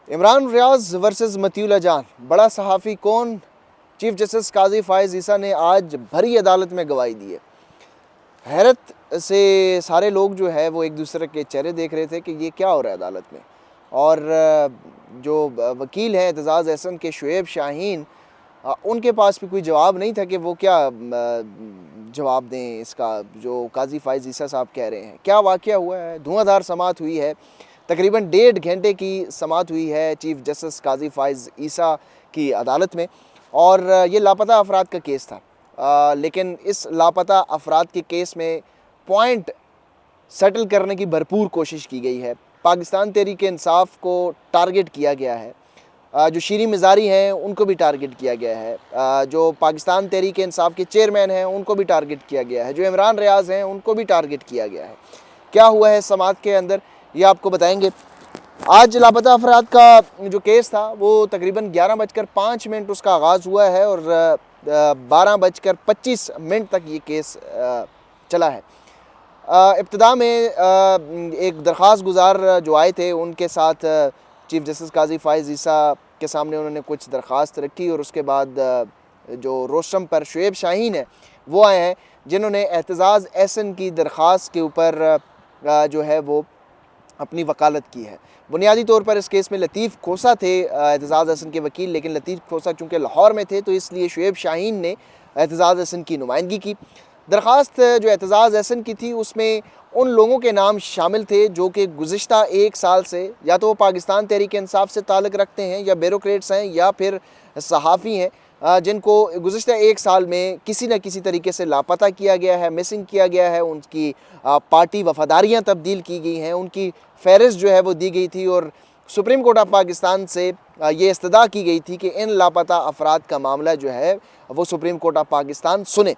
عمران ریاض versus مطیع اللہ جان، بڑا صحافی کون؟ چیف جسٹس قاضی فائز عیسیٰ نے آج بھری عدالت میں گواہی دی ہے۔ حیرت سے سارے لوگ جو ہے وہ ایک دوسرے کے چہرے دیکھ رہے تھے کہ یہ کیا ہو رہا ہے عدالت میں، اور جو وکیل ہیں اعتزاز احسن کے شعیب شاہین، ان کے پاس بھی کوئی جواب نہیں تھا کہ وہ کیا جواب دیں اس کا جو قاضی فائز عیسیٰ صاحب کہہ رہے ہیں۔ کیا واقعہ ہوا ہے؟ دھواں دھار سماعت ہوئی ہے، تقریباً 1.5 گھنٹے کی سماعت ہوئی ہے چیف جسٹس قاضی فائز عیسیٰ کی عدالت میں، اور یہ لاپتہ افراد کا کیس تھا، لیکن اس لاپتہ افراد کے کیس میں پوائنٹ سیٹل کرنے کی بھرپور کوشش کی گئی ہے۔ پاکستان تحریک انصاف کو ٹارگٹ کیا گیا ہے، جو شیریں مزاری ہیں ان کو بھی ٹارگٹ کیا گیا ہے، جو پاکستان تحریک انصاف کے چیئرمین ہیں ان کو بھی ٹارگٹ کیا گیا ہے، جو عمران ریاض ہیں ان کو بھی ٹارگٹ کیا گیا ہے۔ کیا ہوا ہے سماعت کے اندر یہ آپ کو بتائیں گے۔ آج لاپتہ افراد کا جو کیس تھا وہ تقریباً 11:05 اس کا آغاز ہوا ہے اور 12:25 تک یہ کیس چلا ہے۔ ابتدا میں ایک درخواست گزار جو آئے تھے ان کے ساتھ چیف جسٹس قاضی فائز عیسیٰ کے سامنے انہوں نے کچھ درخواست رکھی، اور اس کے بعد جو روسٹم پر شعیب شاہین ہے وہ آئے ہیں جنہوں نے اعتزاز احسن کی درخواست کے اوپر جو ہے وہ اپنی وکالت کی ہے۔ بنیادی طور پر اس کیس میں لطیف کھوسہ تھے اعتزاز احسن کے وکیل، لیکن لطیف کھوسہ چونکہ لاہور میں تھے تو اس لیے شعیب شاہین نے اعتزاز احسن کی نمائندگی کی۔ درخواست جو اعتزاز احسن کی تھی اس میں ان لوگوں کے نام شامل تھے جو کہ گزشتہ 1 سال سے یا تو وہ پاکستان تحریک انصاف سے تعلق رکھتے ہیں، یا بیوروکریٹس ہیں، یا پھر صحافی ہیں، جن کو گزشتہ 1 سال میں کسی نہ کسی طریقے سے لاپتہ کیا گیا ہے، مسنگ کیا گیا ہے، ان کی پارٹی وفاداریاں تبدیل کی گئی ہیں، ان کی فہرست جو ہے وہ دی گئی تھی، اور سپریم کورٹ آف پاکستان سے یہ استدعا کی گئی تھی کہ ان لاپتہ افراد کا معاملہ جو ہے وہ سپریم کورٹ آف پاکستان سنے۔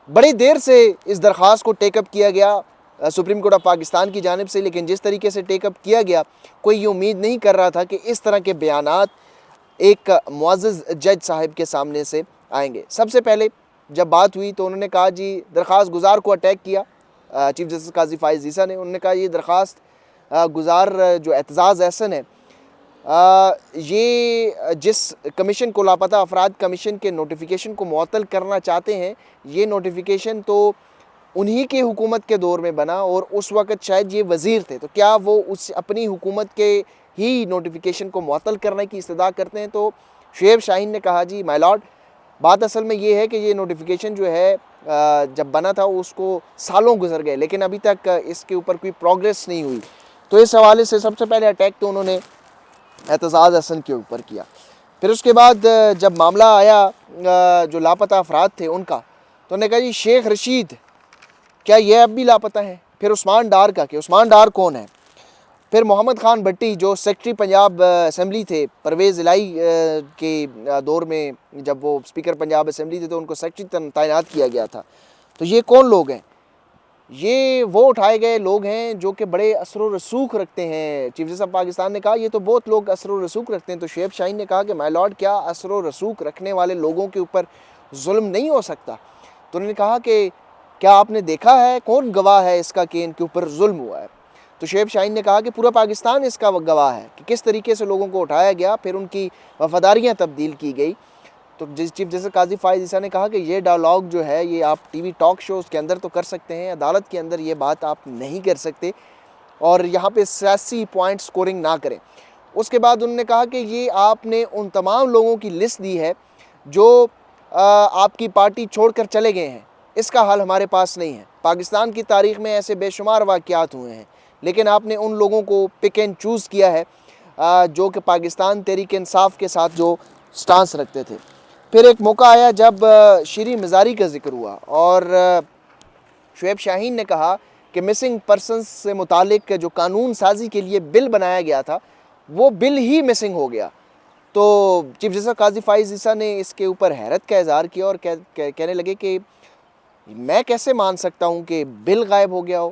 بڑی دیر سے اس درخواست کو ٹیک اپ کیا گیا سپریم کورٹ آف پاکستان کی جانب سے، لیکن جس طریقے سے ٹیک اپ کیا گیا کوئی یہ امید نہیں کر رہا تھا کہ اس طرح کے بیانات ایک معزز جج صاحب کے سامنے سے آئیں گے۔ سب سے پہلے جب بات ہوئی تو انہوں نے کہا جی درخواست گزار کو اٹیک کیا چیف جسٹس قاضی فائز عیسیٰ نے۔ انہوں نے کہا یہ درخواست گزار جو اعتزاز احسن ہے، یہ جس کمیشن کو لاپتہ افراد کمیشن کے نوٹیفیکیشن کو معطل کرنا چاہتے ہیں، یہ نوٹیفیکیشن تو انہی کے حکومت کے دور میں بنا اور اس وقت شاید یہ وزیر تھے، تو کیا وہ اس اپنی حکومت کے ہی نوٹیفیکیشن کو معطل کرنے کی استدعا کرتے ہیں؟ تو شعیب شاہین نے کہا جی مائی لارڈ، بات اصل میں یہ ہے کہ یہ نوٹیفیکیشن جو ہے جب بنا تھا اس کو سالوں گزر گئے، لیکن ابھی تک اس کے اوپر کوئی پروگریس نہیں ہوئی۔ تو اس حوالے سے سب سے پہلے اٹیک تو انہوں نے اعتزاز احسن کے اوپر کیا۔ پھر اس کے بعد جب معاملہ آیا جو لاپتہ افراد تھے ان کا، تو انہوں نے کہا جی شیخ رشید کیا یہ اب بھی لاپتہ ہیں؟ پھر عثمان ڈار کا کہ عثمان ڈار کون ہے؟ پھر محمد خان بھٹی جو سیکرٹری پنجاب اسمبلی تھے پرویز الہی کے دور میں، جب وہ اسپیکر پنجاب اسمبلی تھے تو ان کو سیکرٹری تعینات کیا گیا تھا۔ تو یہ کون لوگ ہیں؟ یہ وہ اٹھائے گئے لوگ ہیں جو کہ بڑے اثر و رسوخ رکھتے ہیں۔ چیف جسٹس آف پاکستان نے کہا یہ تو بہت لوگ اثر و رسوخ رکھتے ہیں۔ تو شعیب شاہین نے کہا کہ مائی لارڈ کیا اثر و رسوخ رکھنے والے لوگوں کے اوپر ظلم نہیں ہو سکتا؟ تو انہوں نے کہا کہ کیا آپ نے دیکھا ہے کون گواہ ہے اس کا کہ ان کے اوپر ظلم ہوا ہے؟ تو شعیب شاہین نے کہا کہ پورا پاکستان اس کا گواہ ہے کہ کس طریقے سے لوگوں کو اٹھایا گیا، پھر ان کی وفاداریاں تبدیل کی گئی۔ تو چیف جسٹس قاضی فائز عیسیٰ نے کہا کہ یہ ڈائلاگ جو ہے یہ آپ ٹی وی ٹاک شوز کے اندر تو کر سکتے ہیں، عدالت کے اندر یہ بات آپ نہیں کر سکتے، اور یہاں پہ سیاسی پوائنٹ سکورنگ نہ کریں۔ اس کے بعد انہوں نے کہا کہ یہ آپ نے ان تمام لوگوں کی لسٹ دی ہے جو آپ کی پارٹی چھوڑ کر چلے گئے ہیں، اس کا حل ہمارے پاس نہیں ہے۔ پاکستان کی تاریخ میں ایسے بے شمار واقعات ہوئے ہیں، لیکن آپ نے ان لوگوں کو پک اینڈ چوز کیا ہے جو کہ پاکستان تحریک انصاف کے ساتھ جو سٹانس رکھتے تھے۔ پھر ایک موقع آیا جب شیریں مزاری کا ذکر ہوا اور شعیب شاہین نے کہا کہ مسنگ پرسنز سے متعلق جو قانون سازی کے لیے بل بنایا گیا تھا وہ بل ہی مسنگ ہو گیا۔ تو چیف جسٹس قاضی فائز عیسیٰ نے اس کے اوپر حیرت کا اظہار کیا اور کہنے لگے کہ میں کیسے مان سکتا ہوں کہ بل غائب ہو گیا ہو؟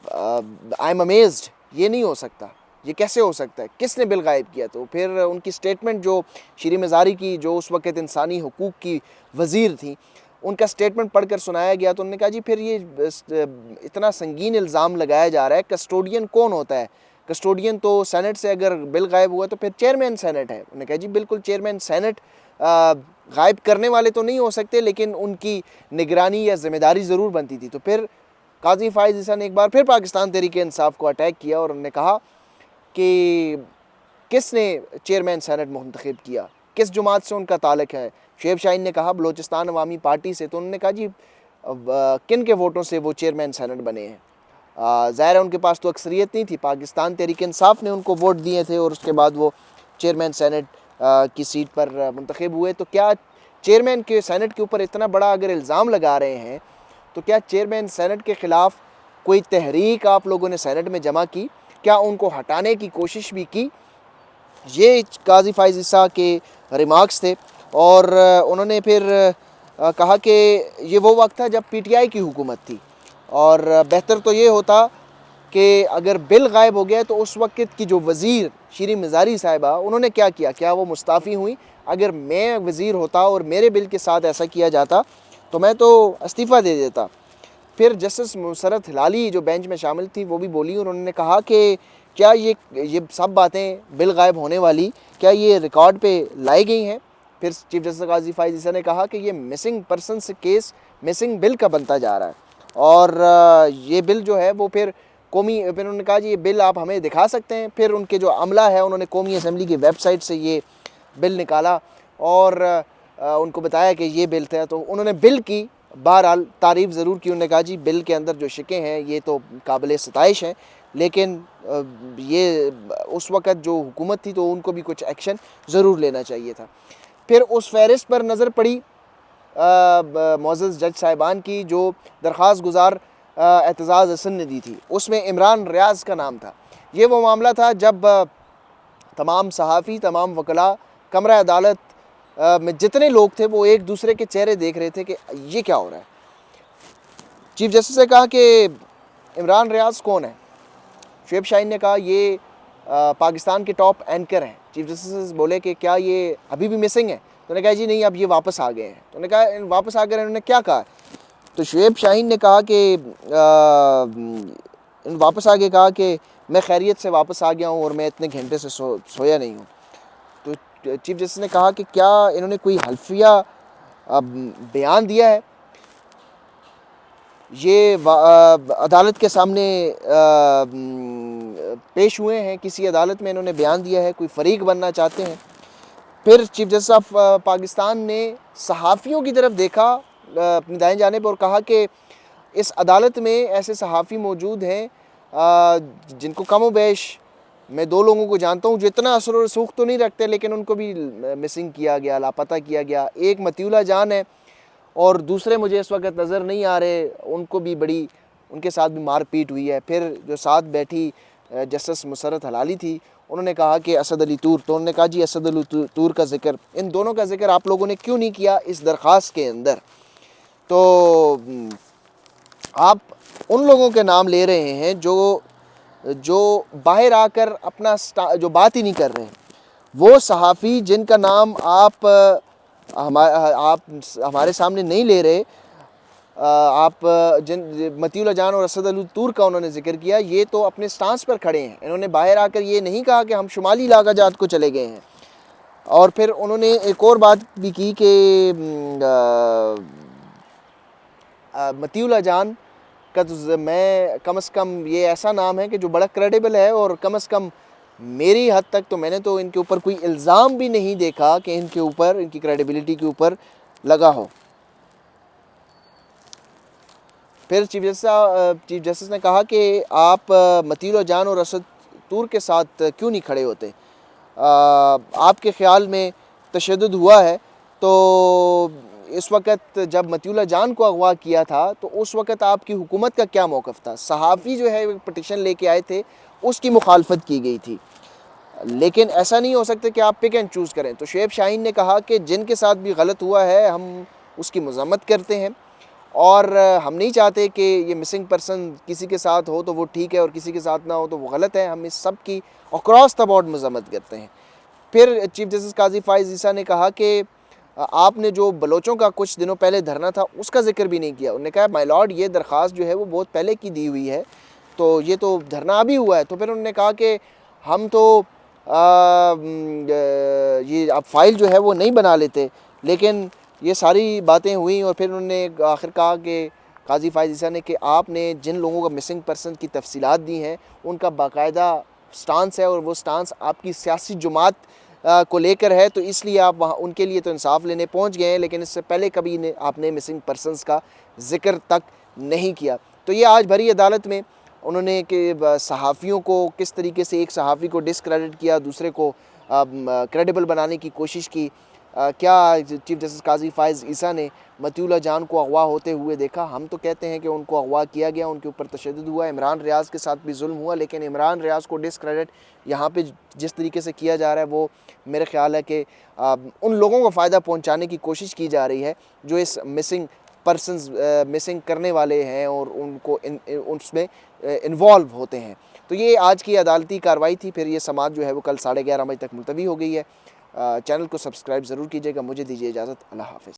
آئی ایم امیزڈ، یہ نہیں ہو سکتا، یہ کیسے ہو سکتا ہے، کس نے بل غائب کیا؟ تو پھر ان کی سٹیٹمنٹ جو شیریں مزاری کی جو اس وقت انسانی حقوق کی وزیر تھیں، ان کا سٹیٹمنٹ پڑھ کر سنایا گیا تو انہوں نے کہا جی پھر یہ اتنا سنگین الزام لگایا جا رہا ہے، کسٹوڈین کون ہوتا ہے کسٹوڈین تو سینٹ سے اگر بل غائب ہوا تو پھر چیئرمین سینٹ ہے. انہوں نے کہا جی بالکل چیئرمین سینٹ غائب کرنے والے تو نہیں ہو سکتے لیکن ان کی نگرانی یا ذمہ داری ضرور بنتی تھی. تو پھر قاضی فائز عیسیٰ نے ایک بار پھر پاکستان تحریک انصاف کو اٹیک کیا اور انہوں نے کہا کہ کس نے چیئرمین سینٹ منتخب کیا, کس جماعت سے ان کا تعلق ہے. شعیب شاہین نے کہا بلوچستان عوامی پارٹی سے. تو انہوں نے کہا جی کن کے ووٹوں سے وہ چیئرمین سینٹ بنے ہیں. ظاہر ہے ان کے پاس تو اکثریت نہیں تھی, پاکستان تحریک انصاف نے ان کو ووٹ دیے تھے اور اس کے بعد وہ چیئرمین سینٹ کی سیٹ پر منتخب ہوئے. تو کیا چیئرمین کے سینٹ کے اوپر اتنا بڑا اگر الزام لگا رہے ہیں تو کیا چیئرمین سینٹ کے خلاف کوئی تحریک آپ لوگوں نے سینٹ میں جمع کی, کیا ان کو ہٹانے کی کوشش بھی کی؟ یہ قاضی فائز عیسیٰ کے ریمارکس تھے. اور انہوں نے پھر کہا کہ یہ وہ وقت تھا جب پی ٹی آئی کی حکومت تھی اور بہتر تو یہ ہوتا کہ اگر بل غائب ہو گیا تو اس وقت کی جو وزیر شیریں مزاری صاحبہ انہوں نے کیا کیا, کیا وہ مستعفی ہوئیں؟ اگر میں وزیر ہوتا اور میرے بل کے ساتھ ایسا کیا جاتا تو میں تو استعفیٰ دے دیتا. پھر جسٹس مسرت ہلالی جو بینچ میں شامل تھی وہ بھی بولی اور انہوں نے کہا کہ کیا یہ سب باتیں بل غائب ہونے والی کیا یہ ریکارڈ پہ لائی گئی ہیں؟ پھر چیف جسٹس قاضی فائز عیسیٰ نے کہا کہ یہ مسنگ پرسنس کیس مسنگ بل کا بنتا جا رہا ہے اور یہ بل جو ہے وہ پھر انہوں نے کہا جی یہ بل آپ ہمیں دکھا سکتے ہیں. پھر ان کے جو عملہ ہے انہوں نے قومی اسمبلی کی ویب سائٹ سے یہ بل نکالا اور ان کو بتایا کہ یہ بل تھا. تو انہوں نے بل کی بہرحال تعریف ضرور کی. انہوں نے کہا جی بل کے اندر جو شکیں ہیں یہ تو قابل ستائش ہیں لیکن یہ اس وقت جو حکومت تھی تو ان کو بھی کچھ ایکشن ضرور لینا چاہیے تھا. پھر اس فہرست پر نظر پڑی معزز جج صاحبان کی جو درخواست گزار اعتزاز حسن نے دی تھی. اس میں عمران ریاض کا نام تھا. یہ وہ معاملہ تھا جب تمام صحافی تمام وکلاء کمرہ عدالت میں جتنے لوگ تھے وہ ایک دوسرے کے چہرے دیکھ رہے تھے کہ یہ کیا ہو رہا ہے. چیف جسٹس نے کہا کہ عمران ریاض کون ہے؟ شعیب شاہین نے کہا یہ پاکستان کے ٹاپ اینکر ہیں. چیف جسٹس بولے کہ کیا یہ ابھی بھی مسنگ ہے؟ تو نے کہا جی نہیں اب یہ واپس آ گئے ہیں. تو نے کہا واپس آ گئے, انہوں نے کیا کہا؟ تو شعیب شاہین نے کہا کہ واپس آ کے کہا کہ میں خیریت سے واپس آ گیا ہوں اور میں اتنے گھنٹے سے سویا نہیں ہوں. تو چیف جسٹس نے کہا کہ کیا انہوں نے کوئی حلفیہ بیان دیا ہے؟ یہ عدالت کے سامنے پیش ہوئے ہیں, کسی عدالت میں انہوں نے بیان دیا ہے, کوئی فریق بننا چاہتے ہیں؟ پھر چیف جسٹس آف پاکستان نے صحافیوں کی طرف دیکھا اپنی دائیں جانب اور کہا کہ اس عدالت میں ایسے صحافی موجود ہیں جن کو کم و بیش میں 2 لوگوں کو جانتا ہوں جو اتنا اثر و رسوخ تو نہیں رکھتے لیکن ان کو بھی مسنگ کیا گیا, لاپتہ کیا گیا. ایک مطیع اللہ جان ہے اور دوسرے مجھے اس وقت نظر نہیں آ رہے, ان کو بھی ان کے ساتھ بھی مار پیٹ ہوئی ہے. پھر جو ساتھ بیٹھی جسٹس مسرت ہلالی تھی انہوں نے کہا کہ اسد علی طور, تو انہوں نے کہا جی اسد علی طور کا ذکر, ان دونوں کا ذکر آپ لوگوں نے کیوں نہیں کیا اس درخواست کے اندر؟ تو آپ ان لوگوں کے نام لے رہے ہیں جو باہر آ کر اپنا جو بات ہی نہیں کر رہے, وہ صحافی جن کا نام آپ ہمارے سامنے نہیں لے رہے. آپ مطیع اللہ جان اور اسد علی طور کا انہوں نے ذکر کیا, یہ تو اپنے سٹانس پر کھڑے ہیں. انہوں نے باہر آ کر یہ نہیں کہا کہ ہم شمالی علاقہ جات کو چلے گئے ہیں. اور پھر انہوں نے ایک اور بات بھی کی کہ مطیع اللہ جان کا میں کم از کم یہ ایسا نام ہے کہ جو بڑا کریڈیبل ہے اور کم از کم میری حد تک تو میں نے تو ان کے اوپر کوئی الزام بھی نہیں دیکھا کہ ان کے اوپر ان کی کریڈیبلٹی کے اوپر لگا ہو. پھر چیف جسٹس نے کہا کہ آپ مطیع اللہ جان اور اسد طور کے ساتھ کیوں نہیں کھڑے ہوتے؟ آپ کے خیال میں تشدد ہوا ہے تو اس وقت جب مطیع اللہ جان کو اغوا کیا تھا تو اس وقت آپ کی حکومت کا کیا موقف تھا؟ صحافی جو ہے پٹیشن لے کے آئے تھے اس کی مخالفت کی گئی تھی, لیکن ایسا نہیں ہو سکتا کہ آپ پک اینڈ چوز کریں. تو شعیب شاہین نے کہا کہ جن کے ساتھ بھی غلط ہوا ہے ہم اس کی مذمت کرتے ہیں اور ہم نہیں چاہتے کہ یہ مسنگ پرسن کسی کے ساتھ ہو تو وہ ٹھیک ہے اور کسی کے ساتھ نہ ہو تو وہ غلط ہے. ہم اس سب کی اکراس دا بورڈ مذمت کرتے ہیں. پھر چیف جسٹس قاضی فائز عیسیٰ نے کہا کہ آپ نے جو بلوچوں کا کچھ دنوں پہلے دھرنا تھا اس کا ذکر بھی نہیں کیا. انہوں نے کہا مائی لارڈ یہ درخواست جو ہے وہ بہت پہلے کی دی ہوئی ہے, تو یہ تو دھرنا ابھی ہوا ہے. تو پھر انہوں نے کہا کہ ہم تو یہ اب فائل جو ہے وہ نہیں بنا لیتے. لیکن یہ ساری باتیں ہوئیں اور پھر انہوں نے آخر کہا کہ قاضی فائز عیسیٰ نے کہ آپ نے جن لوگوں کا مسنگ پرسن کی تفصیلات دی ہیں ان کا باقاعدہ سٹانس ہے اور وہ سٹانس آپ کی سیاسی جماعت کو لے کر ہے, تو اس لیے آپ وہاں ان کے لیے تو انصاف لینے پہنچ گئے ہیں, لیکن اس سے پہلے کبھی آپ نے مسنگ پرسنز کا ذکر تک نہیں کیا. تو یہ آج بھری عدالت میں انہوں نے کہ صحافیوں کو کس طریقے سے ایک صحافی کو ڈسکریڈٹ کیا, دوسرے کو کریڈیبل بنانے کی کوشش کی. کیا چیف جسٹس قاضی فائز عیسیٰ نے مطیع اللہ جان کو اغوا ہوتے ہوئے دیکھا؟ ہم تو کہتے ہیں کہ ان کو اغوا کیا گیا, ان کے اوپر تشدد ہوا, عمران ریاض کے ساتھ بھی ظلم ہوا, لیکن عمران ریاض کو ڈسکریڈٹ یہاں پہ جس طریقے سے کیا جا رہا ہے وہ میرے خیال ہے کہ ان لوگوں کو فائدہ پہنچانے کی کوشش کی جا رہی ہے جو اس مسنگ پرسنز مسنگ کرنے والے ہیں اور ان کو اس میں انوالو ہوتے ہیں. تو یہ آج کی عدالتی کارروائی تھی. پھر یہ سماعت جو ہے وہ کل 11:30 بجے تک ملتوی ہو گئی ہے. چینل کو سبسکرائب ضرور کیجیے گا. مجھے دیجیے اجازت. اللہ حافظ.